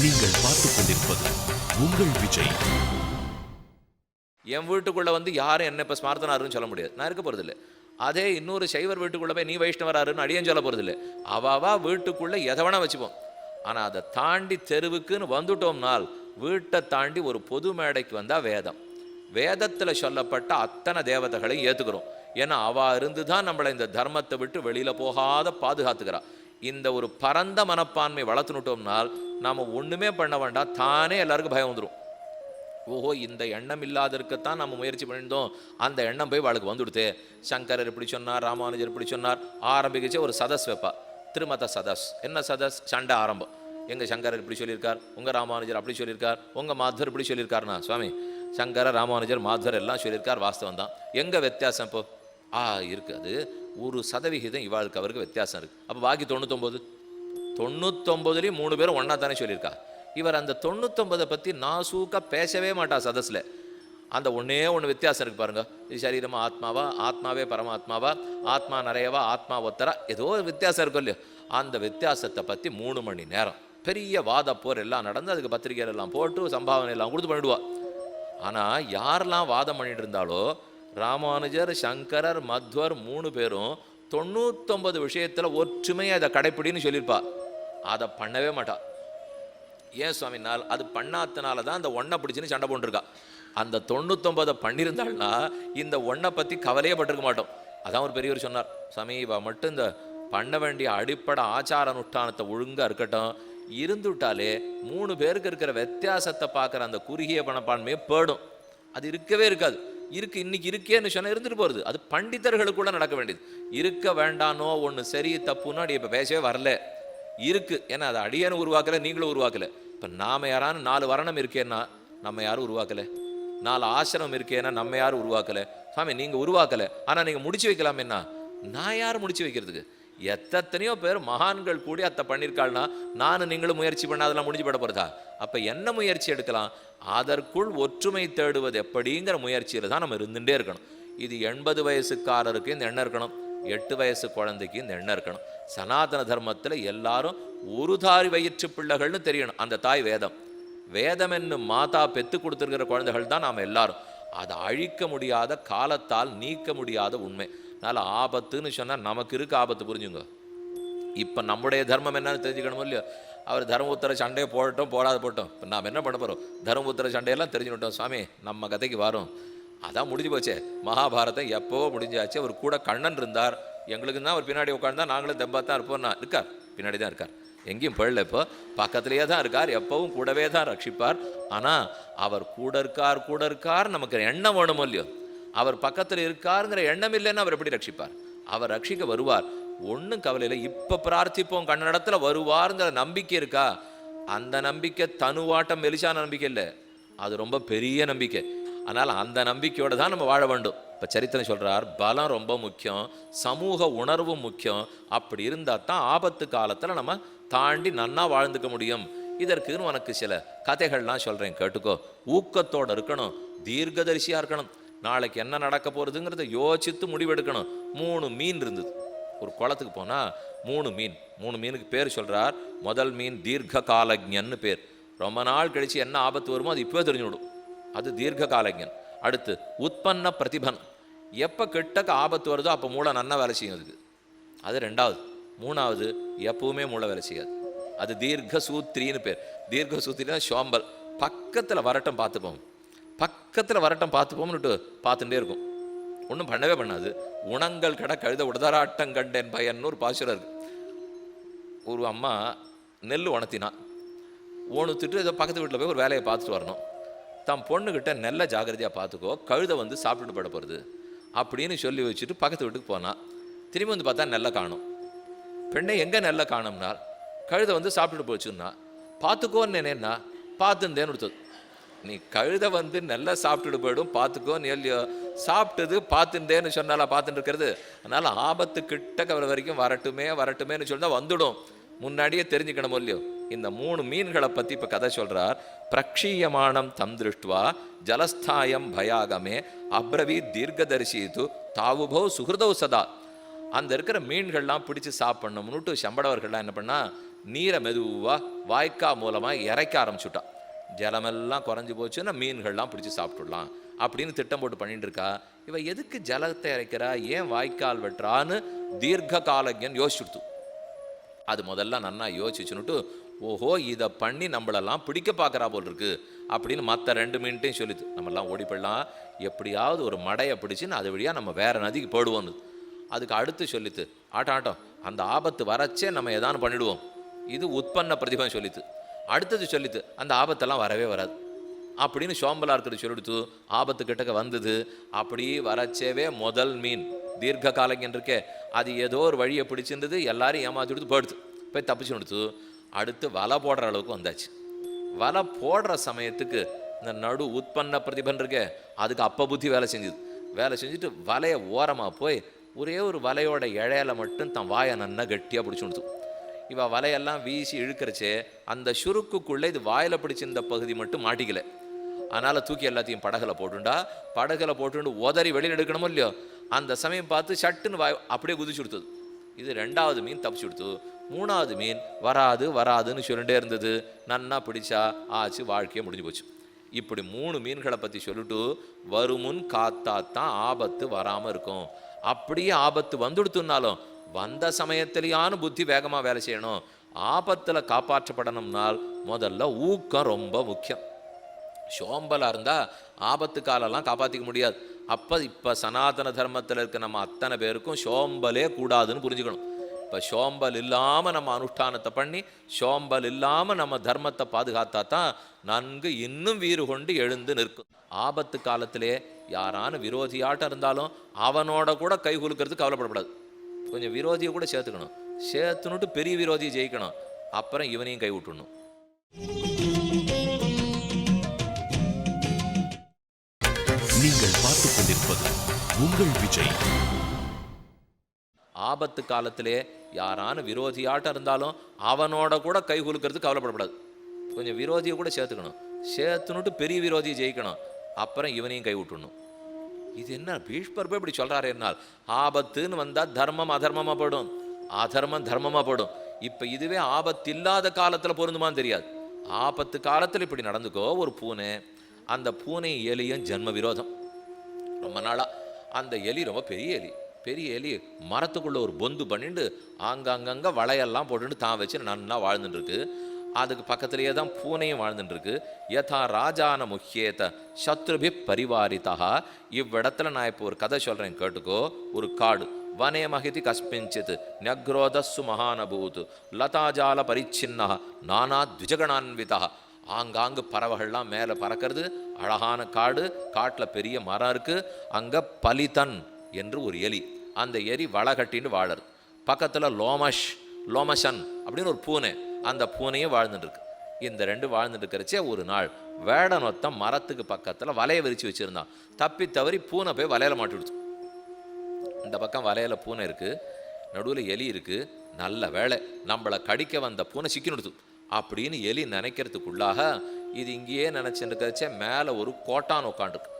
நீங்கள் பார்த்துக் கொண்டிருப்பது உங்கள் விஜய். என் வீட்டுக்குள்ளே வந்து யாரும் என்ன இப்போ ஸ்மார்த்தனாருன்னு சொல்ல முடியாது, நான் இருக்க போகிறதில்ல. அதே இன்னொரு சைவர் வீட்டுக்குள்ளே போய் நீ வைஷ்ணவராருன்னு அடியன்னு சொல்ல போகிறதில்ல. அவாவா வீட்டுக்குள்ளே எதவனா வச்சுப்போம். ஆனால் அதை தாண்டி தெருவுக்குன்னு வந்துட்டோம்னால் வீட்டை தாண்டி ஒரு பொது மேடைக்கு வந்தால் வேதத்தில் சொல்லப்பட்ட அத்தனை தேவதைகளையும் ஏற்றுக்கிறோம். ஏன்னா அவள் இருந்து தான் நம்மளை இந்த தர்மத்தை விட்டு வெளியில் போகாத பாதுகாத்துக்கிறா. இந்த ஒரு பரந்த மனப்பான்மை வளர்த்துனுட்டோம்னால் நாம் ஒன்றுமே பண்ண வேண்டாம், தானே எல்லாருக்கும் பயம் வந்துடும். ஓஹோ, இந்த எண்ணம் இல்லாதற்குத்தான் நம்ம முயற்சி பண்ணியிருந்தோம், அந்த எண்ணம் போய் அவளுக்கு வந்துடுது. சங்கரர் இப்படி சொன்னார், ராமானுஜர் இப்படி சொன்னார். ஆரம்பிக்கிச்சு ஒரு சதஸ் வைப்பா, திருமத சதஸ். என்ன சதஸ்? சண்டை ஆரம்பம். எங்கள் சங்கரர் இப்படி சொல்லியிருக்கார், உங்கள் ராமானுஜர் அப்படி சொல்லியிருக்கார், உங்கள் மாதர் இப்படி சொல்லியிருக்காருண்ணா. சுவாமி, சங்கர ராமானுஜர் மாதர் எல்லாம் சொல்லியிருக்கார், வாஸ்தவம் தான். எங்கே வித்தியாசம் இப்போ? இருக்குது, அது 1% இவாளுக்கு அவருக்கு வித்தியாசம் இருக்குது. அப்போ பாக்கி 99 3 பேரும் ஒன்றா தானே சொல்லியிருக்கா. இவர் அந்த 99 பற்றி நாசூக்காக பேசவே மாட்டா சதஸில். அந்த ஒன்று வித்தியாசம் இருக்குது பாருங்க. இது சரீரமா ஆத்மாவா, ஆத்மாவே பரமாத்மாவா, ஆத்மா நிறையவா, ஆத்மா ஒத்தரா, ஏதோ ஒரு வித்தியாசம் இருக்கும் இல்லையோ. அந்த வித்தியாசத்தை பற்றி 3 மணி நேரம் பெரிய வாத போர் எல்லாம் நடந்து அதுக்கு பத்திரிகைகள் எல்லாம் போட்டு சம்பாவனை எல்லாம் கொடுத்து பண்ணிடுவா. ஆனால் யாரெல்லாம் வாதம் பண்ணிட்டு இருந்தாலோ ராமானுஜர், சங்கரர், மத்வர் 3 பேரும் 99 விஷயத்தில் ஒற்றுமையாக அதை கடைப்பிடின்னு சொல்லியிருப்பா. அதை பண்ணவே மாட்டா. ஏன் சுவாமினால்? அது பண்ணாதனால தான் அந்த ஒன்றை பிடிச்சின்னு சண்டை போட்டுருக்கா. அந்த 99 பண்ணியிருந்தாள்னா இந்த ஒன்றை பற்றி கவலையே பட்டிருக்க மாட்டோம். அதான் ஒரு பெரியவர் சொன்னார், சுவாமி இவ மட்டும் இந்த பண்ண வேண்டிய அடிப்படை ஆச்சார அனுஷ்டானத்தை ஒழுங்காக இருக்கட்டும், இருந்துவிட்டாலே 3 பேருக்கு இருக்கிற வித்தியாசத்தை பார்க்குற அந்த குறுகிய பணப்பான்மையே போயிடும். அது இருக்கவே இருக்காது. இன்னைக்கு இருக்கேன்னு சொன்னால் இருந்துட்டு போகிறது. அது பண்டிதர்களுக்குள்ள நடக்க வேண்டியது. இருக்க வேண்டானோ ஒன்று சரி தப்புன்னு அடி இப்போ பேசவே வரல. இருக்குது, ஏன்னா அதை அடியேன்னு உருவாக்கலை, நீங்களும் உருவாக்கலை. இப்போ நாம் யாரானு 4 வர்ணம் இருக்கேன்னா நம்ம யாரும் உருவாக்கலை, 4 ஆசிரமம் இருக்கேன்னா நம்ம யாரும் உருவாக்கலை. சாமி நீங்கள் உருவாக்கலை, ஆனால் நீங்கள் முடிச்சு வைக்கலாம். என்ன, நான் யாரும் முடிச்சு வைக்கிறதுக்கு? எத்தனையோ பேர் மகான்கள் கூடி அத்தை பண்ணியிருக்காள்னா நானும் நீங்களும் முயற்சி பண்ண அதெல்லாம் முடிஞ்சு போட போகிறதா? அப்போ என்ன முயற்சி எடுக்கலாம்? அதற்குள் ஒற்றுமை தேடுவது எப்படிங்கிற முயற்சியில் தான் நம்ம இருந்துகிட்டே இருக்கணும். இது 80 வயசுக்காரருக்கு இந்த எண்ணம் இருக்கணும், 8 வயசு குழந்தைக்கு இந்த எண்ணம் இருக்கணும். சனாதன தர்மத்தில் எல்லாரும் ஒரு தாய் வயிற்று பிள்ளைகள்னு தெரியணும். அந்த தாய் வேதம் என்னும் மாதா பெத்து கொடுத்துருக்கிற குழந்தைகள் தான் நாம் எல்லாரும். அதை அழிக்க முடியாத, காலத்தால் நீக்க முடியாத உண்மை. அதனால் ஆபத்துன்னு சொன்னால் நமக்கு இருக்க ஆபத்து, புரிஞ்சுங்க. இப்போ நம்முடைய தர்மம் என்னன்னு தெரிஞ்சுக்கணும் இல்லையோ. அவர் தர்மபுத்திர சண்டையை போடட்டும், போடாத போட்டோம். இப்போ நாம் என்ன பண்ண போகிறோம்? தர்மபுத்திர சண்டையெல்லாம் தெரிஞ்சுக்கிட்டோம். சுவாமி நம்ம கதைக்கு வரும், அதான் முடிஞ்சு போச்சே. மகாபாரதம் எப்போவோ முடிஞ்சாச்சு. அவர் கூட கண்ணன் இருந்தார், எங்களுக்கு தான் அவர் பின்னாடி உட்காந்தா நாங்களும் தெம்பாக தான் இருப்போம்னா இருக்கார், பின்னாடி தான் இருக்கார், எங்கேயும் போயிடல. இப்போ பக்கத்துலேயே தான் இருக்கார், எப்பவும் கூடவே தான் ரட்சிப்பார். ஆனால் அவர் கூட இருக்கார் நமக்கு எண்ணம் வேணுமோ இல்லையோ. அவர் பக்கத்தில் இருக்காருங்கிற எண்ணம் இல்லைன்னா அவர் எப்படி ரட்சிப்பார்? அவர் ரட்சிக்க வருவார், ஒன்றும் கவலை இல்லை. இப்போ பிரார்த்திப்போம், கண்ணடத்துல வருவாருங்கிற நம்பிக்கை இருக்கா? அந்த நம்பிக்கை தனுவாட்டம் மெலிசான நம்பிக்கை இல்லை, அது ரொம்ப பெரிய நம்பிக்கை. அதனால் அந்த நம்பிக்கையோடு தான் நம்ம வாழ வேண்டும். இப்போ சரித்திரம் சொல்கிறார், பலம் ரொம்ப முக்கியம், சமூக உணர்வும் முக்கியம். அப்படி இருந்தால் தான் ஆபத்து காலத்தில் நம்ம தாண்டி நன்னா வாழ்ந்துக்க முடியும். இதற்குன்னு உனக்கு சில கதைகள்லாம் சொல்கிறேன், கேட்டுக்கோ. ஊக்கத்தோடு இருக்கணும், தீர்க்கதரிசியாக இருக்கணும். நாளைக்கு என்ன நடக்க போகிறதுங்கிறத யோசித்து முடிவெடுக்கணும். 3 மீன் இருந்தது ஒரு குளத்துக்கு போனால். 3 மீனுக்கு பேர் சொல்கிறார். முதல் மீன் தீர்க்க காலஜன்னு பேர். ரொம்ப நாள் கழித்து என்ன ஆபத்து வருமோ அது இப்போவே தெரிஞ்சுவிடும், அது தீர்க்க காலஜன். அடுத்து உற்பன்ன பிரதிபன், எப்போ கிட்டக்க ஆபத்து வருதோ அப்போ மூளை நன்னா வேலை செய்யும் அதுக்கு, அது 2வது. 3வது எப்பவுமே மூளை வேலை செய்யாது, அது தீர்க்க சூத்திரின்னு பேர். தீர்க்க சூத்திரினா சோம்பல், பக்கத்தில் வரட்டும் பார்த்துப்போம்னுட்டு பார்த்துட்டே இருக்கும், ஒன்றும் பண்ணவே பண்ணாது. உணங்கள் கடை கழுத உடதராட்டம் கண்டேன் பயன்னு ஒரு பாசுரம் இருக்கு. ஒரு அம்மா நெல் உணர்த்தினா, உணர்த்திட்டு ஏதோ பக்கத்து வீட்டில் போய் ஒரு வேலையை பார்த்துட்டு வரணும். தம் பொண்ணுக்கிட்ட நெல்லை ஜாகிரதையாக பார்த்துக்கோ, கழுதை வந்து சாப்பிட்டுட்டு போட போகிறது அப்படின்னு சொல்லி வச்சுட்டு பக்கத்து வீட்டுக்கு போனான். திரும்பி வந்து பார்த்தா நெல்லை காணும். பெண்ணை எங்கே நெல்லை காணும்னா கழுதை வந்து சாப்பிட்டுட்டு போச்சுன்னா, பார்த்துக்கோன்னு நினைன்னா பார்த்துந்தேன்னு கொடுத்தது. நீ கழுதை வந்து நல்லா சாப்பிட்டுட்டு போயிடும், பார்த்துக்கோ. நீ இல்லையோ சாப்பிட்டது பார்த்துட்டேன்னு சொன்னாலா பார்த்துட்டு இருக்கிறது? அதனால் ஆபத்து கிட்ட கவலை வரைக்கும் வரட்டுமேன்னு சொன்னால் வந்துடும். முன்னாடியே தெரிஞ்சுக்கணும் இல்லையோ. இந்த 3 மீன்களை பற்றி இப்போ கதை சொல்கிறார். பிரக்ஷீயமானம் தம் திருஷ்டுவா ஜலஸ்தாயம் பயாகமே அப்ரவி தீர்க்கதரிசித்து தாவுபோ சுகிருதௌ சதா. அந்த இருக்கிற மீன்கள்லாம் பிடிச்சி சாப்பிட்ணும்னுட்டு சம்படவர்கள்லாம் என்ன பண்ணால் நீரை மெதுவாக வாய்க்கா மூலமாக இறைக்க ஆரம்பிச்சுட்டான். ஜலமெல்லாம் குறைஞ்சி போச்சுன்னா மீன்கள்லாம் பிடிச்சி சாப்பிட்டுடலாம் அப்படின்னு திட்டம் போட்டு பண்ணிட்டு இருக்கா. இவ எதுக்கு ஜலத்தை இறைக்கிறா, ஏன் வாய்க்கால் வெட்டுறான்னு தீர்க்க காலஜன் யோசிச்சுடுத்து. அது முதல்ல நன்னா யோசிச்சுன்னுட்டு, ஓஹோ இதை பண்ணி நம்மளெல்லாம் பிடிக்க பார்க்குறா போல் இருக்கு அப்படின்னு மற்ற 2 மீன்ட்டையும் சொல்லிது. நம்மெல்லாம் ஓடி போயிடலாம், எப்படியாவது ஒரு மடையை பிடிச்சின்னு அது வழியாக நம்ம வேறு நதிக்கு போடுவோன்னு. அதுக்கு அடுத்து சொல்லித்து, ஆட்டம் அந்த ஆபத்து வரச்சே நம்ம எதானு பண்ணிடுவோம், இது உற்பன்ன பிரதிபம் சொல்லித்து. அடுத்தது சொல்லித்து, அந்த ஆபத்தெல்லாம் வரவே வராது அப்படின்னு சோம்பலா இருக்கிறது சொல்லிடுத்து. ஆபத்து கிட்டக்க வந்தது. அப்படி வரச்சேவே முதல் மீன் தீர்க்க காலங்கன் இருக்கே, அது ஏதோ ஒரு வழியை பிடிச்சிருந்தது, எல்லாரும் ஏமாத்தி கொடுத்து போயிடுது, போய் தப்பிச்சு கொடுத்து. அடுத்து வலை போடுற அளவுக்கு வந்தாச்சு. வலை போடுற சமயத்துக்கு இந்த நடு உற்பன்ன பிரதிபன் இருக்கே, அதுக்கு அப்போ புத்தி வேலை செஞ்சுது. வேலை செஞ்சுட்டு வலையை ஓரமாக போய் ஒரே ஒரு வலையோட இழையில மட்டும் தன் வாயை நன்னா கட்டியாக பிடிச்சு கொடுத்து. இவ வலையெல்லாம் வீசி இழுக்கிறச்சே அந்த சுருக்குக்குள்ளே இது வாயில் பிடிச்சிருந்த பகுதி மட்டும் மாட்டிக்கல. அதனால் தூக்கி எல்லாத்தையும் படகுல போட்டுண்டா. படகுல போட்டுண்டு உதறி வெளியில் எடுக்கணுமோ இல்லையோ, அந்த சமயம் பார்த்து சட்டுன்னு அப்படியே குதிச்சு கொடுத்தது. இது 2வது மீன் தப்பிச்சு கொடுத்து. 3வது மீன் வராதுன்னு சொல்லிட்டே இருந்தது. நன்னா பிடிச்சா ஆச்சு, வாழ்க்கையை முடிஞ்சு போச்சு. இப்படி 3 மீன்களை பற்றி சொல்லிட்டு, வருமுன் காத்தாத்தான் ஆபத்து வராமல் இருக்கும். அப்படியே ஆபத்து வந்துடுத்துனாலும் வந்த சமயத்திலேயானு புத்தி வேகமாக வேலை செய்யணும். ஆபத்தில் காப்பாற்றப்படணும்னால் முதல்ல ஊக்கம் ரொம்ப முக்கியம். சோம்பலாக இருந்தால் ஆபத்து காலெல்லாம் காப்பாற்றிக்க முடியாது. இப்போ சனாதன தர்மத்தில் இருக்க நம்ம அத்தனை பேருக்கும் சோம்பலே கூடாதுன்னு புரிஞ்சுக்கணும். இப்போ சோம்பல் இல்லாமல் நம்ம அனுஷ்டானத்தை பண்ணி சோம்பல் இல்லாமல் நம்ம தர்மத்தை பாதுகாத்தா தான் நன்கு இன்னும் வீறு கொண்டு எழுந்து நிற்கும். ஆபத்து காலத்திலே யாரான விரோதியாட்டம் இருந்தாலும் அவனோட கூட கை குலுக்கிறது கவலைப்படக்கூடாது. கொஞ்சம் விரோதியை கூட சேர்த்துக்கணும். சேர்த்துனுட்டு பெரிய விரோதியை ஜெயிக்கணும். அப்புறம் இவனையும் கை விட்டுடணும். நீங்கள் பார்த்துக் கொண்டிருப்பது உங்கள் விஜய். ஆபத்து காலத்திலே யாரான விரோதியாட்டம் இருந்தாலும் அவனோட கூட கை குலுக்கிறது கவலைப்படக்கூடாது. கொஞ்சம் விரோதியை கூட சேர்த்துக்கணும். சேர்த்துனுட்டு பெரிய விரோதியை ஜெயிக்கணும். அப்புறம் இவனையும் கை விட்டுடணும். இது என்ன பீஷ்மர் போய் இப்படி சொல்றாரு? என்னால் ஆபத்துன்னு வந்தால் தர்மம் அதர்மமாக போடும், அதர்மம் தர்மமாக போடும். இப்போ இதுவே ஆபத்து இல்லாத காலத்தில் பொருந்துமான்னு தெரியாது. ஆபத்து காலத்தில் இப்படி நடந்துக்கோ. ஒரு பூனை, அந்த பூனை எலியும் ஜென்ம விரோதம். ரொம்ப நாளாக அந்த எலி ரொம்ப பெரிய எலி மரத்துக்குள்ள ஒரு பொந்து பண்ணிட்டு ஆங்காங்கங்கே வளையெல்லாம் போட்டுட்டு தான் வச்சு நன்னா வாழ்ந்துட்டுருக்கு. அதுக்கு பக்கத்திலேயே தான் பூனையும் வாழ்ந்துட்டுருக்கு. யதா ராஜான முக்கியத்த சத்ருபி பரிவாரிதா. இவ்விடத்துல நான் இப்போ ஒரு கதை சொல்கிறேன், கேட்டுக்கோ. ஒரு காடு. வனே மகிதி கஸ்மிஞ்சித் நக்ரோதஸ்ஸு மகானபூத் லதாஜால பரிச்சின்னா நானா த்விஜகணான்விதா. ஆங்காங்கு பறவைகள்லாம் மேலே பறக்கிறது. அழகான காடு. காட்டில் பெரிய மரம் இருக்குது. அங்கே பலிதன் என்று ஒரு எலி. அந்த எலி வலை கட்டின்னு வாழறது. பக்கத்தில் லோமஷன் அப்படின்னு ஒரு பூனை. அந்த பூனையும் வாழ்ந்துட்டு இருக்கு. இந்த 2 வாழ்ந்துட்டு இருக்கிறச்சே ஒரு நாள் வேடனொத்தம் மரத்துக்கு பக்கத்தில் வலையை விரிச்சு வச்சுருந்தான். தப்பி தவறி பூனை போய் வலையில மாட்டிடுச்சு. இந்த பக்கம் வலையில பூனை இருக்குது, நடுவில் எலி இருக்குது. நல்ல வேலை, நம்மளை கடிக்க வந்த பூனை சிக்கினுடுது அப்படின்னு எலி நினைக்கிறதுக்குள்ளாக இது இங்கேயே நினச்சிட்டு இருக்கிறச்சே மேலே ஒரு கோட்டான் உட்காந்துருக்கு.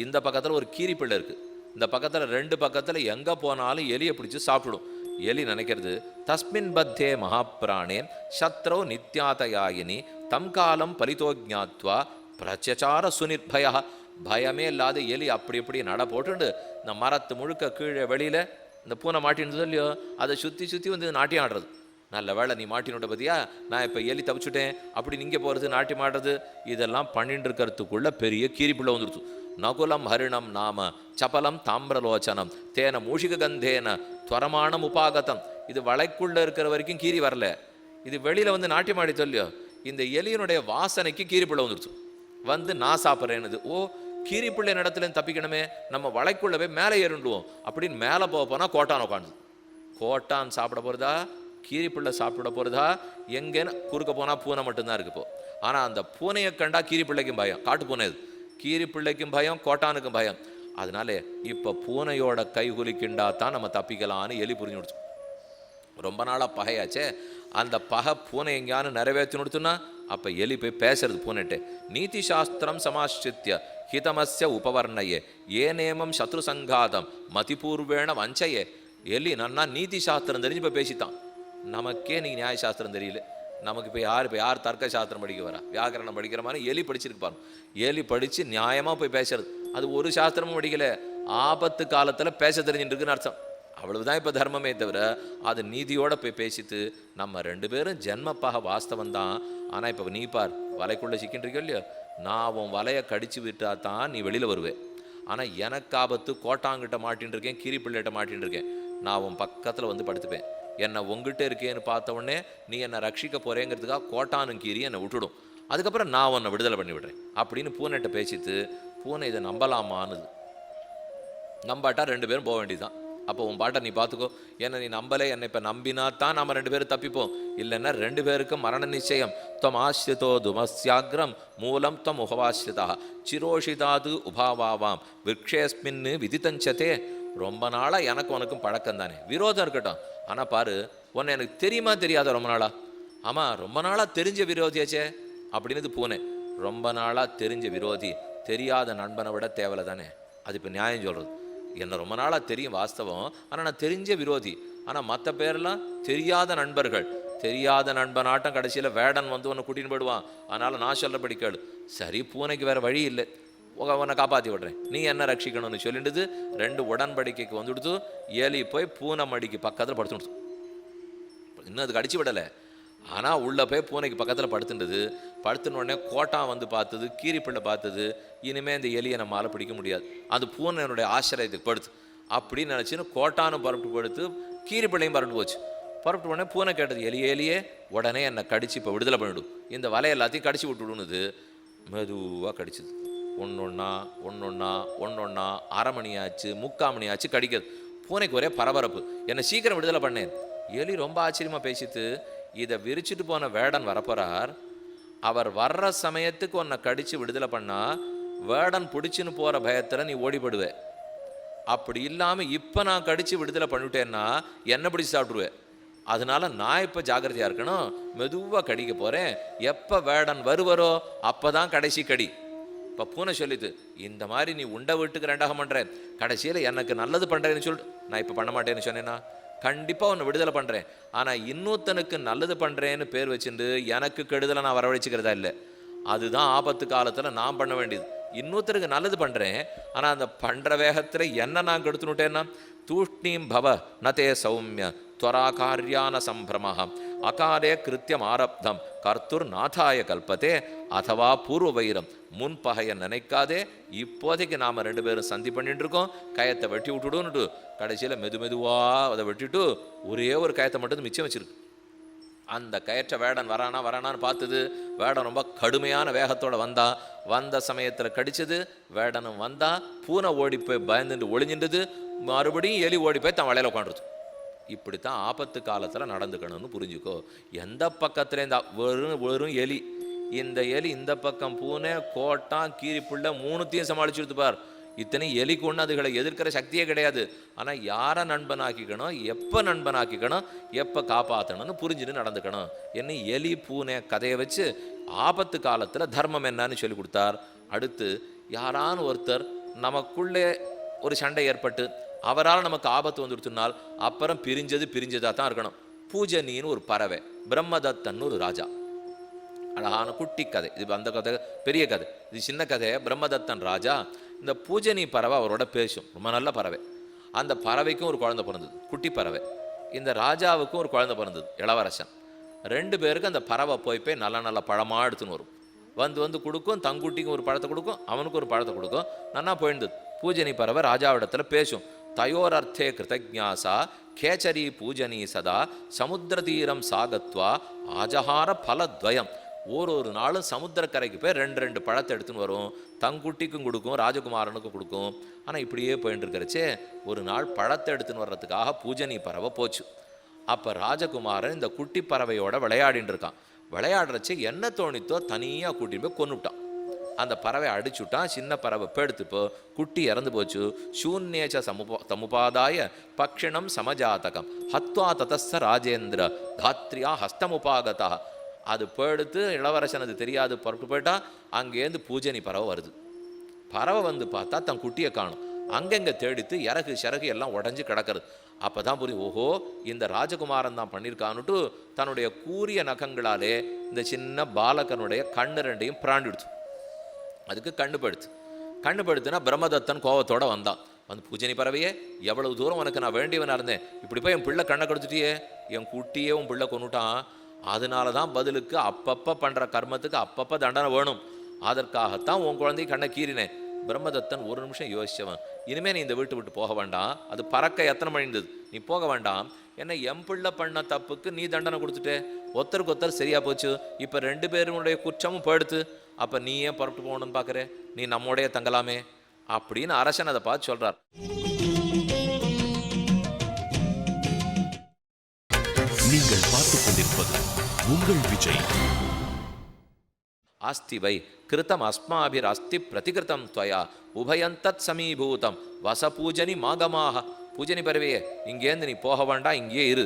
இந்த பக்கத்தில் ஒரு கீரிப்பிள்ளை இருக்குது. இந்த பக்கத்தில் 2 பக்கத்தில் எங்கே போனாலும் எலியை பிடிச்சி சாப்பிடும். எலி நினைக்கிறது, தஸ்மின் பத்தே மகாபிராணேன் சத்ரோ நித்யாதயாயினி தம் காலம் பலிதோஜாத்வா பிரச்சார சுனிர்பயா. பயமே இல்லாத எலி அப்படி நட போட்டுண்டு இந்த மரத்து முழுக்க கீழே வெளியில் இந்த பூனை மாட்டின்னு இல்லையோ, அதை சுற்றி வந்து நாட்டியம் ஆடுறது. நல்ல வேலை நீ மாட்டினோட பத்தியா, நான் இப்போ எலி தப்பிச்சுட்டேன் அப்படி நீங்கள் போகிறது நாட்டியம் ஆடுறது இதெல்லாம் பண்ணிட்டு இருக்கிறதுக்குள்ள பெரிய கீரிப்பிள்ளை வந்துடுச்சு. நகுலம் ஹரிணம் நாம சபலம் தாமிரலோச்சனம் தேன மூஷிக கந்தேன துவரமானம் உபாகதம். இது வளைக்குள்ளே இருக்கிற வரைக்கும் கீரி வரல, இது வெளியில் வந்து நாட்டியம் ஆடி சொல்லியோ. இந்த எலியினுடைய வாசனைக்கு கீரிப்பிள்ளை வந்துடுச்சு. வந்து நான் சாப்பிட்றேன்னுது. ஓ, கீரிப்பிள்ளை இடத்துல தப்பிக்கணுமே, நம்ம வளைக்குள்ளவே மேலே ஏறிடுவோம் அப்படின்னு மேலே போனால் கோட்டான் உட்காந்து. கோட்டான் சாப்பிட போகிறதா, கீரிப்பிள்ளை சாப்பிட போகிறதா, எங்கேன்னு குறுக்க போனால் பூனை மட்டும்தான் இருக்கு இப்போ. ஆனால் அந்த பூனையை கண்டா கீரிப்பிள்ளைக்கும் பயம். காட்டு பூனை இது. கீரிப்பிள்ளைக்கும் பயம், கோட்டானுக்கும் பயம். அதனால இப்போ பூனையோட கை குலிக்கிண்டா தான் நம்ம தப்பிக்கலான்னு எலி புரிஞ்சு விடுச்சு. ரொம்ப நாளாக பகையாச்சே, அந்த பகை பூனை எங்கேயானு நிறைவேற்றி கொடுத்துன்னா அப்போ எலி போய் பேசுறது பூனைட்டே. நீதி சாஸ்திரம் சமாஷ்டித்ய ஹிதமஸ்ய உபவர்ணையே ஏனேமம் சத்ரு சங்காதம் மதிபூர்வேண வஞ்சையே. எலி நன்னா நீதி சாஸ்திரம் தெரிஞ்சு போய் பேசித்தான். நமக்கே நீ நியாயசாஸ்திரம் தெரியல, நமக்கு இப்போ யார் தர்க்க சாஸ்திரம் படிக்க வரா? வியாக்கரணம் படிக்கிற மாதிரி எலி படிச்சிருப்பாரு. எலி படித்து நியாயமாக போய் பேசுறது. அது ஒரு சாஸ்திரமும் படிக்கல, ஆபத்து காலத்தில் பேச தெரிஞ்சுட்டு இருக்குன்னு அர்த்தம். அவ்வளவுதான் இப்போ தர்மமே தவிர அது நீதியோடு போய் பேசிட்டு நம்ம 2 பேரும் ஜென்மப்பாக வாஸ்தவம் தான். ஆனால் இப்போ நீ பார், வலைக்குள்ளே சிக்கின்றிருக்கோ இல்லையோ, நான் உன் வலையை கடிச்சு விட்டா தான் நீ வெளியில் வருவேன். ஆனால் எனக்கு ஆபத்து, கோட்டாங்கிட்ட மாட்டின்னு இருக்கேன், கீரி பிள்ளைகிட்ட மாட்டின்னு இருக்கேன். நான் உன் பக்கத்தில் வந்து படுத்துப்பேன். என்னை உங்ககிட்ட இருக்கேன்னு பார்த்த உடனே நீ என்னை ரட்சிக்க போகிறேங்கிறதுக்காக கோட்டானும் கீரி என்னை விட்டுடும். அதுக்கப்புறம் நான் உன்னை விடுதலை பண்ணி விடுறேன் அப்படின்னு பூனைகிட்ட பேசிட்டு, பூனை இதை நம்பலாமான்னுது. நம்பாட்டா 2 பேரும் போக வேண்டியதுதான். அப்போ உன் பாட்டை நீ பார்த்துக்கோ, என்னை நீ நம்பலை, என்னை இப்போ நம்பினா தான் நம்ம 2 பேரும் தப்பிப்போம். இல்லைன்னா 2 பேருக்கும் மரண நிச்சயம். துவம் ஆசிரிதோ துமஸ்யாக்ரம் மூலம் துவம் உபவாசிரிதா சிரோஷிதாது உபாவாவாம் விரக்ஷேஸ்மின்னு விதித்தஞ்சதே. ரொம்ப நாளாக எனக்கு உனக்கும் பழக்கம் தானே, விரோதம் இருக்கட்டும். ஆனால் பாரு, உன்னை எனக்கு தெரியுமா தெரியாத ரொம்ப நாளா? ஆமாம், ரொம்ப நாளாக தெரிஞ்ச விரோதியாச்சே அப்படின்னு பூனை. ரொம்ப நாளாக தெரிஞ்ச விரோதி தெரியாத நண்பனை விட தேவலை தானே? அது இப்போ நியாயம் சொல்கிறது. என்னை ரொம்ப நாளாக தெரியும் வாஸ்தவம், ஆனால் நான் தெரிஞ்ச விரோதி. ஆனால் மற்ற பேரெல்லாம் தெரியாத நண்பர்கள். தெரியாத நண்பனாட்டம் கடைசியில் வேடன் வந்து உன்னை கூட்டின்னு போயிடுவான். அதனால் நான் சொல்லப்படி கேளு. சரி, பூனைக்கு வேறு வழி இல்லை, உன்னை காப்பாற்றி விடுறேன், நீ என்ன ரட்சிக்கணும்னு சொல்லிட்டு 2 உடன்படிக்கைக்கு வந்துடுத்து. எலி போய் பூனை மடிக்கு பக்கத்தில் படுத்துடுது. இன்னும் அது கடிச்சு விடலை, ஆனால் உள்ளே போய் பூனைக்கு பக்கத்தில் படுத்துட்டுது. படுத்துன உடனே கோட்டான் வந்து பார்த்தது, கீரிப்பிள்ளை பார்த்தது. இனிமேல் இந்த எலியை நம்மளால் பிடிக்க முடியாது, அது பூனையினுடைய ஆசிரியத்துக்கு படுத்து அப்படின்னு நினச்சின்னு கோட்டானும் பரப்பிட்டு படுத்து, கீரிப்பிள்ளையும் பரப்பிட்டு போச்சு. பரப்பிட்டு உடனே பூனை கேட்டது, எலியே உடனே என்னை கடிச்சு இப்போ விடுதலை பண்ணிவிடும், இந்த வலை எல்லாத்தையும் கடிச்சு விட்டுடுனுது. மெதுவாக கடிச்சிது. ஒன்றொன்னா 1/2 மணி ஆச்சு, 3/4 மணி ஆச்சு கடிக்கிறது. பூனைக்கு ஒரே பரபரப்பு, என்னை சீக்கிரம் விடுதலை பண்ணேன். எலி ரொம்ப ஆச்சரியமாக பேசிட்டு, இதை விரிச்சிட்டு போன வேடன் வரப்போறார், அவர் வர்ற சமயத்துக்கு உன்னை கடிச்சு விடுதலை பண்ணா வேடன் பிடிச்சின்னு போகிற பயத்தில் நீ ஓடிப்படுவே. அப்படி இல்லாமல் இப்போ நான் கடிச்சு விடுதலை பண்ணிவிட்டேன்னா என்னை பிடிச்சி சாப்பிட்ருவேன். அதனால நான் இப்போ ஜாக்கிரதையாக இருக்கணும், மெதுவாக கடிக்க போகிறேன். எப்போ வேடன் வருவரோ அப்போ தான் கடைசி கடி. இப்போ பூனை சொல்லிது, இந்த மாதிரி நீ உண்டை வீட்டுக்கு 2ஆக பண்ணுறேன், கடைசியில் எனக்கு நல்லது பண்ணுறேன்னு சொல்லிட்டு நான் இப்போ பண்ண மாட்டேன்னு சொன்னேன்னா கண்டிப்பாக உன்னை விடுதலை பண்ணுறேன். ஆனால் இன்னொருத்தனுக்கு நல்லது பண்ணுறேன்னு பேர் வச்சுட்டு எனக்கு கெடுதலை நான் வரவழைச்சிக்கிறதா இல்லை. அதுதான் ஆபத்து காலத்தில் நான் பண்ண வேண்டியது. இன்னொருத்தருக்கு நல்லது பண்ணுறேன், ஆனால் அந்த பண்ணுற வேகத்தில் என்ன நான் கெடுத்துனுட்டேன்னா தூஷ்ணீம் பவ நதே சௌமிய துவராகாரியான சம்பிரமஹம் அகாலே கிருத்தியம் ஆரப்தம் கர்த்தூர் நாதாய கல்பத்தே அதுவா பூர்வ வைரம் முன்பகையை நினைக்காதே. இப்போதைக்கு நாம் 2 பேரும் சந்தி பண்ணிட்டு இருக்கோம், கயத்தை வெட்டி விட்டுடுன்னுட்டு கடைசியில் மெதுவாக அதை வெட்டிட்டு ஒரே ஒரு கயத்தை மட்டும் மிச்சம் வச்சிருக்கு. அந்த கயற்ற வேடன் வரானான்னு பார்த்தது. வேடன் ரொம்ப கடுமையான வேகத்தோடு வந்த சமயத்தில் கடிச்சது. வேடனும் வந்தா, பூனை ஓடி போய் பயந்துட்டு ஒளிஞ்சின்றது. மறுபடியும் எலி ஓடி போய் தன் வலையில் உட்காந்துருது. இப்படித்தான் ஆபத்து காலத்தில் நடந்துக்கணும்னு புரிஞ்சுக்கோ. எந்த பக்கத்துல இந்த வெறும் எலி, இந்த எலி இந்த பக்கம் பூனை, கோட்டான், கீரிப்புள்ள 3த்தையும் சமாளிச்சுடுத்து பார். இத்தனை எலிக்கு ஒன்று அதுகளை எதிர்க்கிற சக்தியே கிடையாது. ஆனால் யாரை நண்பனாக்கிக்கணும், எப்போ நண்பனாக்கிக்கணும், எப்போ காப்பாற்றணும்னு புரிஞ்சுட்டு நடந்துக்கணும். என்ன எலி பூனை கதையை வச்சு ஆபத்து காலத்தில் தர்மம் என்னன்னு சொல்லி கொடுத்தார். அடுத்து யாரான ஒருத்தர் நமக்குள்ளே ஒரு சண்டை ஏற்பட்டு அவரால் நமக்கு ஆபத்து வந்துடுத்துனால் அப்புறம் பிரிஞ்சதாக தான் இருக்கணும். பூஜனின்னு ஒரு பறவை, பிரம்மதத்தன் ஒரு ராஜா. அழகான குட்டி கதை இது. அந்த கதை பெரிய கதை, இது சின்ன கதை. பிரம்மதத்தன் ராஜா, இந்த பூஜனி பறவை அவரோட பேசும், ரொம்ப நல்ல பறவை. அந்த பறவைக்கும் ஒரு குழந்தை பிறந்தது, குட்டி பறவை. இந்த ராஜாவுக்கும் ஒரு குழந்தை பிறந்தது, இளவரசன். 2 பேருக்கும் அந்த பறவை போய் நல்ல பழமாக எடுத்துன்னு வரும். வந்து கொடுக்கும், தங்குட்டிக்கும் ஒரு பழத்தை கொடுக்கும், அவனுக்கும் ஒரு பழத்தை கொடுக்கும். நன்னா போயிருந்தது. பூஜனி பறவை ராஜாவிடத்தில் பேசும். தயோரர்த்தே கிருதஜ்ஞாசா கேச்சரி பூஜனி சதா சமுத்திர தீரம் சாகத்வா ஆஜஹார பலத்வயம். ஒரு நாளும் சமுத்திரக்கரைக்கு போய் 2 பழத்தை எடுத்துன்னு வரும். தங்குட்டிக்கும் கொடுக்கும், ராஜகுமாரனுக்கும் கொடுக்கும். ஆனால் இப்படியே போயிட்டு இருக்கிறச்சே ஒரு நாள் பழத்தை எடுத்துன்னு வர்றதுக்காக பூஜனி பறவை போச்சு. அப்போ ராஜகுமாரன் இந்த குட்டி பறவையோட விளையாடின்னு இருக்கான். விளையாடுறச்சே என்ன தோணித்தோ தனியாக கூட்டின்னு போய் கொன்னுட்டான். அந்த பறவை அடிச்சுட்டான். சின்ன பறவை பேடுத்துப்போ குட்டி இறந்து போச்சு. சூன்யேச்ச சமுபாதாய பக்ஷிணம் சமஜாத்தகம் ஹத்வா ததஸ்த ராஜேந்திர தாத்ரியா ஹஸ்தமுபாகதா. அது பேடுத்து இளவரசன் அது தெரியாது புறப்பட்டு போயிட்டா. அங்கேருந்து பூஜனி பறவை வருது. பறவை வந்து பார்த்தா தன் குட்டியை காணும். அங்கங்கே தேடித்து இறகு சிறகு எல்லாம் உடஞ்சி கிடக்கிறது. அப்போ தான் புரியும், ஓஹோ இந்த ராஜகுமாரன் தான் பண்ணியிருக்கான்னுட்டு தன்னுடைய கூரிய நகங்களாலே இந்த சின்ன பாலகனுடைய கண்ணு ரெண்டையும் பிராண்டிடுச்சு. அதுக்கு கண்ணு படுத்துனா பிரம்மதத்தன் கோவத்தோட வந்தான். வந்து பூஜனி பறவையே, எவ்வளவு தூரம் உனக்கு நான் வேண்டியவனா இருந்தேன், இப்படி போய் என் பிள்ளை கண்ணை கொடுத்துட்டியே, என் குட்டியே உன் பிள்ளை கொண்டுட்டான். அதனால தான் பதிலுக்கு அப்பப்போ பண்ணுற கர்மத்துக்கு அப்பப்போ தண்டனை வேணும், அதற்காகத்தான் உன் குழந்தை கண்ணை கீறினேன். பிரம்மதத்தன் ஒரு நிமிஷம் யோசிச்சவன், இனிமேல் நீ இந்த வீட்டு விட்டு போக வேண்டாம், அது பறக்க எத்தனை மணி இருந்தது, நீ போக வேண்டாம். என்ன என் பிள்ளை பண்ண தப்புக்கு நீ தண்டனை கொடுத்துட்டே, ஒருத்தருக்கு ஒருத்தர் சரியா போச்சு, இப்போ 2 பேருடைய குற்றமும் போயிடுத்து, அப்போ நீ ஏன் புறப்பட்டு போகணும்னு பார்க்குற, நீ நம்மோடைய தங்கலாமே அப்படின்னு அரசன் அதை பார்த்து சொல்றார். நீங்கள் பார்த்துக் கொண்டிருப்பது உங்கள் விஜய். ஆஸ்தி வை கிருத்தம் அஸ்மாபிர் அஸ்தி பிரதிகிருத்தம் துவயா உபயந்தத் சமீபூதம் வசபூஜனி மாகமாக. பூஜனி பறவையே, இங்கேருந்து நீ போக வேண்டாம், இங்கேயே இரு.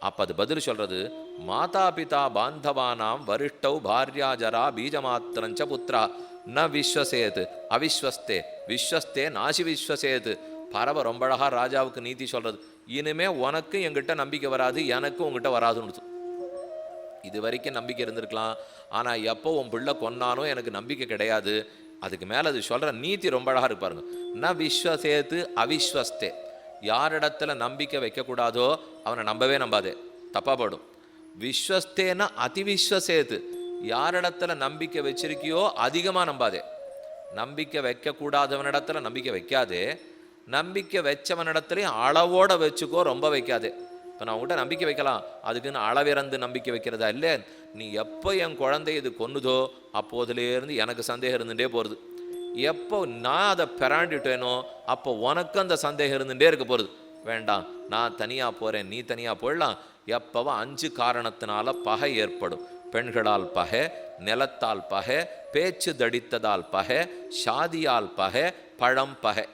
அப்போ அது பதில் சொல்றது, மாதா பிதா பாந்தவானாம் வரிஷ்டௌ பாரியா ஜரா பீஜமாத்திரஞ்ச புத்திரா ந விஸ்வசேத் அவிஸ்வஸ்தே விஸ்வஸ்தே நாசி விஸ்வசேத். பறவை ரொம்ப அழகா ராஜாவுக்கு நீதி சொல்றது, இனிமே உனக்கு என்கிட்ட நம்பிக்கை வராது, எனக்கும் உங்ககிட்ட வராதுன்னு. இது வரைக்கும் நம்பிக்கை இருந்திருக்கலாம், ஆனால் எப்போ உன் பிள்ளை கொன்னானோ எனக்கு நம்பிக்கை கிடையாது. அதுக்கு மேலே அது சொல்கிற நீதி ரொம்ப அழகாக இருப்பாருங்க. ந விஸ்வசேத்து அவிஸ்வஸ்தே, யாரிடத்துல நம்பிக்கை வைக்கக்கூடாதோ அவனை நம்பாதே, தப்பாக படும். விஸ்வஸ்தேன அதிவிஸ்வசேத்து, யாரிடத்துல நம்பிக்கை வச்சிருக்கியோ அதிகமாக நம்பாதே. நம்பிக்கை வைக்கக்கூடாதவனிடத்துல நம்பிக்கை வைக்காதே, நம்பிக்கை வச்சவனிடத்துலையும் அளவோட வச்சுக்கோ, ரொம்ப வைக்காதே. இப்போ நான் உங்கள்கிட்ட நம்பிக்கை வைக்கலாம், அதுக்குன்னு அளவிறந்து நம்பிக்கை வைக்கிறதா இல்லை. நீ எப்போ என் குழந்தை இது கொன்னுதோ அப்போதுலேருந்து எனக்கு சந்தேகம் இருந்துகிட்டே போகிறது. எப்போ நான் அதை பெறாண்டிட்டேனோ அப்போ உனக்கு அந்த சந்தேகம் இருந்துகிட்டே இருக்க போகிறது. வேண்டாம், நான் தனியாக போகிறேன், நீ தனியாக போயிடலாம். எப்போவும் 5 காரணத்தினால பகை ஏற்படும். பெண்களால் பகை, நிலத்தால் பகை, பேச்சு தடித்ததால் பகை, சாதியால் பகை, பழம் பகை.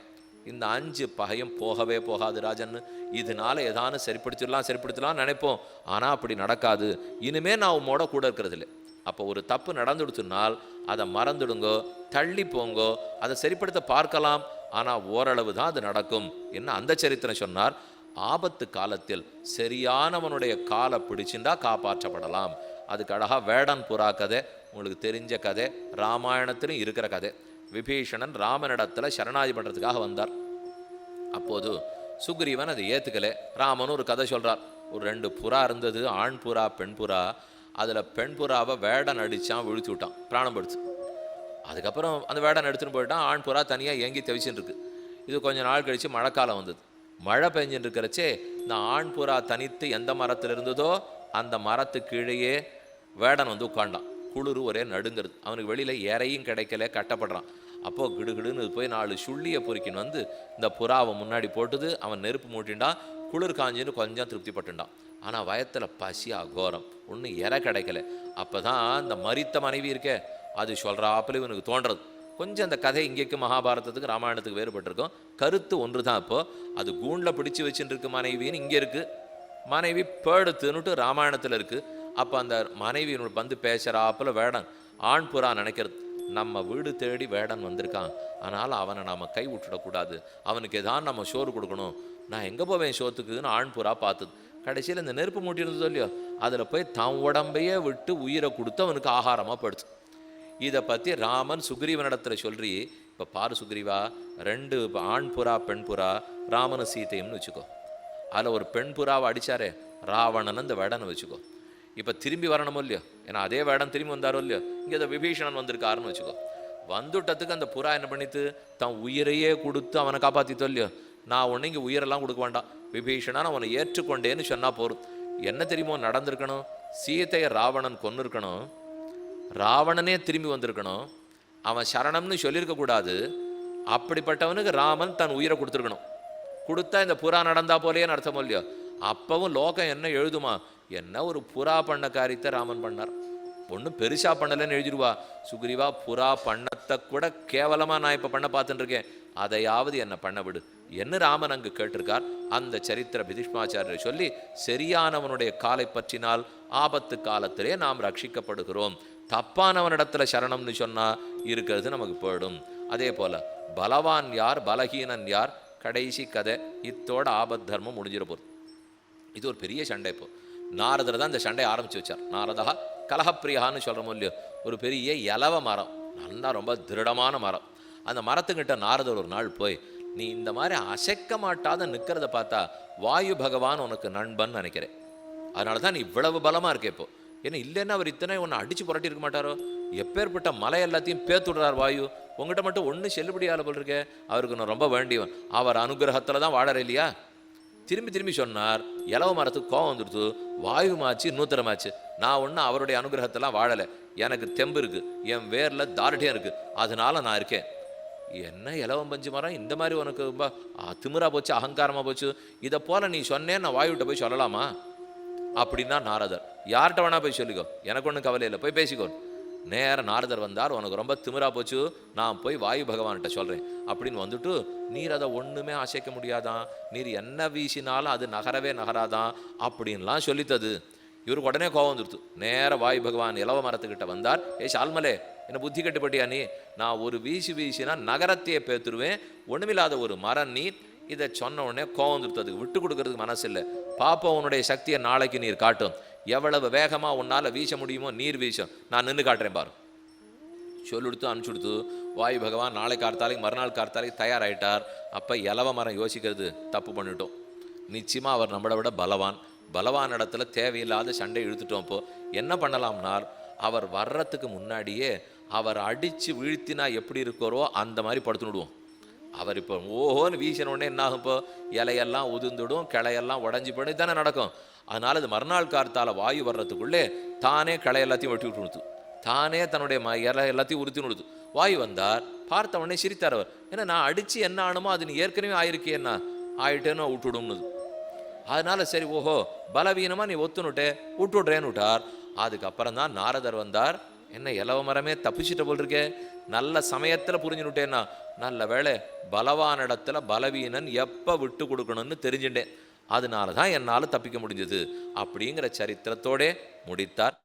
இந்த 5 பகையும் போகவே போகாது ராஜன். இதனால ஏதானு சரிப்படுத்திடலாம் நினைப்போம், ஆனால் அப்படி நடக்காது. இனிமே நான் உம்மோட கூட இருக்கிறது இல்லை. அப்போ ஒரு தப்பு நடந்துடுச்சுனால் அதை மறந்துடுங்கோ, தள்ளி போங்கோ, அதை சரிப்படுத்த பார்க்கலாம், ஆனால் ஓரளவு தான் அது நடக்கும் என்ன அந்த சரித்திரம் சொன்னார். ஆபத்து காலத்தில் சரியானவனுடைய காலை பிடிச்சுண்டா காப்பாற்றப்படலாம். அதுக்கு அழகா வேடன் புறா கதை, உங்களுக்கு தெரிஞ்ச கதை, ராமாயணத்திலும் இருக்கிற கதை. விபீஷணன் ராமனிடத்துல சரணாதி பண்ணுறதுக்காக வந்தார். அப்போது சுக்ரீவன் அதை ஏற்றுக்கலை. ராமன் ஒரு கதை சொல்கிறார். ஒரு 2 புறா இருந்தது, ஆண் புறா பெண் புறா. அதில் பெண் புறாவை வேடன் அடித்தான், விழுத்தி விட்டான், பிராணம் படுத்து. அதுக்கப்புறம் அந்த வேடன் எடுத்துன்னு போயிட்டான். ஆண் புறா தனியாக ஏங்கி தவிச்சுட்டு இருக்கு. இது கொஞ்ச நாள் கழித்து மழைக்காலம் வந்தது. மழை பெஞ்சுட்டு இருக்கிறச்சே இந்த ஆண் புறா தனித்து எந்த மரத்தில் இருந்ததோ அந்த மரத்து கீழேயே வேடன் வந்து உட்காண்டான். குளிர் ஒரே நடுங்கிறது. அவனுக்கு வெளியில் இறையும் கிடைக்கல, கட்டப்படுறான். அப்போது கிடுகிடுன்னு போய் 4 சுள்ளியை பொறுக்கின்னு வந்து இந்த புறாவை முன்னாடி போட்டுது. அவன் நெருப்பு மூட்டின்டான், குளிர் காஞ்சின்னு கொஞ்சம் திருப்திப்பட்டுண்டான். ஆனால் வயத்தில் பசி அகோரம், ஒன்றும் இறை கிடைக்கல. அப்போ தான் இந்த மரித்த மனைவி இருக்கே அது சொல்கிறாப்புல இவனுக்கு தோன்றது. கொஞ்சம் அந்த கதை இங்கேக்கு மகாபாரதத்துக்கு ராமாயணத்துக்கு வேறுபட்டிருக்கும். கருத்து ஒன்று தான். இப்போது அது கூண்டில் பிடிச்சி வச்சுட்டு இருக்கு மனைவின்னு இங்கே இருக்குது, மனைவி பேடுத்துன்னுட்டு ராமாயணத்தில் இருக்குது. அப்போ அந்த மனைவி வந்து பேசுகிறாப்புல வேடன் ஆண் புறா நினைக்கிறது, நம்ம வீடு தேடி வேடன் வந்திருக்கான், ஆனால் அவனை நாம் கை விட்டுடக்கூடாது, அவனுக்கு எதாவது நம்ம சோறு கொடுக்கணும், நான் எங்கே போவேன் சோத்துக்குன்னு ஆண் புறா பார்த்துது. கடைசியில் இந்த நெருப்பு மூட்டி இருந்ததோ இல்லையோ அதில் போய் தன் உடம்பையே விட்டு உயிரை கொடுத்து அவனுக்கு ஆகாரமாக படுத்து. இதை பற்றி ராமன் சுக்ரீவனிடத்தில் சொல்றி, இப்போ பாரு சுக்ரீவா, 2 ஆண் புறா பெண் புறா, ராமனு சீத்தையும்னு வச்சுக்கோ. அதில் ஒரு பெண் புறாவை அடித்தாரே ராவணன், அந்த வேடனை வச்சுக்கோ. இப்போ திரும்பி வரணுமோ இல்லையோ, ஏன்னா அதே வேடம் திரும்பி வந்தாரோ இல்லையோ, இங்கே அந்த விபீஷணன் வந்திருக்காருன்னு வச்சுக்கோ. வந்துட்டத்துக்கு அந்த புறா என்ன பண்ணித்து, தன் உயிரையே கொடுத்து அவனை காப்பாற்றித்தோ இல்லையோ. நான் ஒன்று இங்கே உயிரெல்லாம் கொடுக்க வேண்டாம், விபீஷணன் அவனை ஏற்றுக்கொண்டேன்னு சொன்னால் போரும். என்ன தெரியுமோ நடந்திருக்கணும், சீதையை ராவணன் கொன்று இருக்கணும், ராவணனே திரும்பி வந்திருக்கணும், அவன் சரணம்னு சொல்லியிருக்கக்கூடாது. அப்படிப்பட்டவனுக்கு ராமன் தன் உயிரை கொடுத்துருக்கணும். கொடுத்தா இந்த புறா நடந்தா போலேன்னு அர்த்தம் இல்லையோ. அப்பவும் லோகம் என்ன எழுதுமா, என்ன ஒரு புறா பண்ண காரியத்தை ராமன் பண்ணார், ஒன்றும் பெருசாக பண்ணலைன்னு எழுதிடுவா. சுக்ரீவா, புறா பண்ணத்தை கூட கேவலமாக நான் இப்போ பண்ண பார்த்துட்டு இருக்கேன், அதையாவது என்னை பண்ண விடு என்ன ராமன் அங்கு கேட்டிருக்கார். அந்த சரித்திர பீஷ்மாச்சாரியர் சொல்லி, சரியானவனுடைய காலை பற்றினால் ஆபத்து காலத்திலே நாம் ரட்சிக்கப்படுகிறோம். தப்பானவனிடத்துல சரணம்னு சொன்னால் இருக்கிறது நமக்கு போயிடும். அதே போல் பலவான் யார் பலகீனன் யார், கடைசி கதை இத்தோட ஆபத் தர்மம் முடிஞ்சிட போகுது. இது ஒரு பெரிய சண்டை. இப்போ நாரதர் தான் இந்த சண்டையை ஆரம்பிச்சு வச்சார். நாரதா கலகப்பிரியான்னு சொல்கிறோமோ இல்லையோ, ஒரு பெரிய இலவ மரம், நல்லா ரொம்ப திருடமான மரம். அந்த மரத்துக்கிட்ட நாரதர் ஒரு நாள் போய், நீ இந்த மாதிரி அசைக்க மாட்டாத நிற்கிறத பார்த்தா வாயு பகவான் உனக்கு நண்பன் நினைக்கிறேன், அதனால தான் நீ இவ்வளவு பலமாக இருக்க. இப்போ ஏன்னா இல்லைன்னா அவர் இத்தனை ஒன்று அடித்து புரட்டி இருக்க மாட்டாரோ, எப்பேற்பட்ட மலை எல்லாத்தையும் பேத்துடுறார் வாயு, உங்ககிட்ட மட்டும் ஒன்று செல்லுபடியால் போல் இருக்கே, அவருக்கு நான் ரொம்ப வேண்டியவன், அவர் அனுகிரகத்தில் தான் வாழற இல்லையா. திரும்பி திரும்பி சொன்னார். இலவ மரத்துக்கு கோவம் வந்துடுத்து, வாயு மாச்சு நூத்திரமாச்சு, நான் ஒன்றும் அவருடைய அனுகிரகத்தெல்லாம் வாழலை, எனக்கு தெம்பு இருக்குது, என் வேரில் தாரட்டியம் இருக்குது, அதனால நான் இருக்கேன். என்ன இலவம் பஞ்சு மரம் இந்த மாதிரி உனக்கு ரொம்ப திமிரா போச்சு, அகங்காரமாக போச்சு, இதை போல் நீ சொன்னேன் நான் வாயுகிட்ட போய் சொல்லலாமா அப்படின்னா நாரதர், யார்கிட்ட வேணா போய் சொல்லிக்கோ, எனக்கு ஒன்றும் கவலை இல்லை, போய் பேசிக்கோ. நேரம் நாரதர் வந்தார். உனக்கு ரொம்ப திமிரா போச்சு, நான் போய் வாயு பகவான்கிட்ட சொல்கிறேன் அப்படின்னு வந்துட்டு, நீர் அதை ஒன்றுமே அசைக்க முடியாதான், நீர் என்ன வீசினாலும் அது நகரவே நகராதான் அப்படின்லாம் சொல்லித்தது. இவருக்கு உடனே கோவம் வந்துடுத்து. நேர வாயு பகவான் இலவ மரத்துக்கிட்ட வந்தார். ஷால்மலே, என்ன புத்தி கட்டுப்பட்டியா நீ, நான் ஒரு வீசினா நகரத்தையே பேத்துருவேன், ஒன்றுமில்லாத ஒரு மரம் நீ, இதை சொன்ன உடனே கோவம் வந்துடுத்து. அதுக்கு விட்டு கொடுக்கறதுக்கு மனசு இல்லை. பாப்போம் உன்னுடைய சக்தியை நாளைக்கு நீர் காட்டும், எவ்வளவு வேகமாக உன்னால் வீச முடியுமோ நீர் வீசும், நான் நின்று காட்டுறேன் பாரு சொல்லிடுத்து அனுப்பிச்சுடுத்து. வாயு பகவான் நாளை கார்த்தாலைக்கு மறுநாள் கார்த்தாலைக்கு தயாராகிட்டார். அப்போ இலவ மரம் யோசிக்கிறது, தப்பு பண்ணிட்டோம், நிச்சயமாக அவர் நம்மளை விட பலவான் இடத்துல தேவையில்லாத சண்டை இழுத்துட்டோம். இப்போ என்ன பண்ணலாம்னார், அவர் வர்றதுக்கு முன்னாடியே அவர் அடித்து வீழ்த்தினா எப்படி இருக்கிறோ அந்த மாதிரி படுத்துனுடுவோம். அவர் இப்போ ஓஹோன்னு வீசினோடனே என்ன ஆகும், இப்போ இலையெல்லாம் உதிர்ந்துடும், கிளையெல்லாம் உடஞ்சி பண்ணி தானே நடக்கும். அதனால் இது மறுநாள் காலத்தால் வாயு வர்றதுக்குள்ளே தானே களை எல்லாத்தையும் வெட்டி விட்டு கொடுத்து, தானே தன்னுடைய இலை எல்லாத்தையும் உறுத்தி கொடுத்து. வாயு வந்தார், பார்த்த உடனே சிரித்தார் அவர். ஏன்னா நான் அடித்து என்ன ஆனுமோ அது நீ ஏற்கனவே ஆயிருக்கே, என்ன ஆயிட்டேன்னு விட்டுடும்னுது. அதனால சரி, ஓஹோ பலவீனமாக நீ ஒத்துனுட்டே விட்டுடுறேன்னு விட்டார். அதுக்கப்புறம் தான் நாரதர் வந்தார். என்ன இலவ மரமே தப்பிச்சிட்ட போல் இருக்கே, நல்ல சமயத்தில் புரிஞ்சுனுட்டேன்னா, நல்ல வேளை பலவான இடத்துல பலவீனன் எப்போ விட்டு கொடுக்கணும்னு தெரிஞ்சுட்டேன், அதனால தான் என்னால் தப்பிக்க முடிஞ்சது அப்படிங்கிற சரித்திரத்தோடே முடித்தார்.